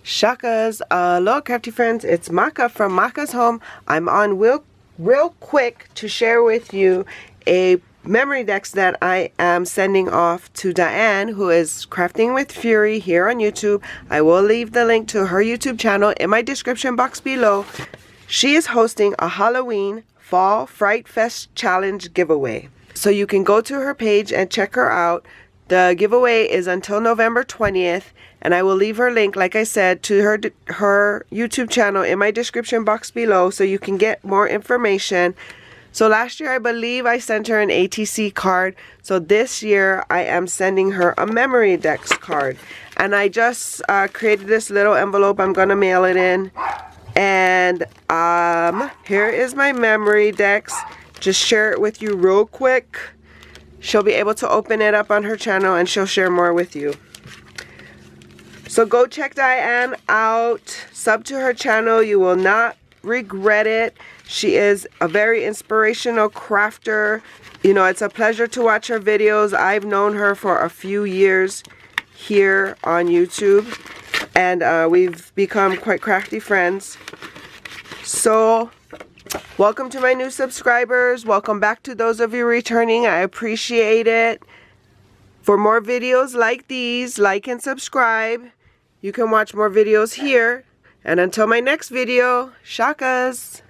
Shakas, aloha crafty friends, it's Maka from Makaz Home. I'm on real quick to share with you a Memorydex that I am sending off to Diane, who is Crafting with Fury here on YouTube. I will leave the link to her YouTube channel in my description box below. She is hosting a Halloween Fall Fright Fest Challenge giveaway. So you can go to her page and check her out. The giveaway is until November 20th, and I will leave her link, like I said, to her YouTube channel in my description box below so you can get more information. So last year, I believe I sent her an ATC card. So this year, I am sending her a Memorydex card. And I just created this little envelope. I'm going to mail it in. And here is my Memorydex. Just share it with you real quick. She'll be able to open it up on her channel and she'll share more with you. So go check Diane out. Sub to her channel. You will not regret it. She is a very inspirational crafter. You know, it's a pleasure to watch her videos. I've known her for a few years here on YouTube. And we've become quite crafty friends. So welcome to my new subscribers. Welcome back to those of you returning. I appreciate it. For more videos like these, like and subscribe. You can watch more videos here. And until my next video, shakas.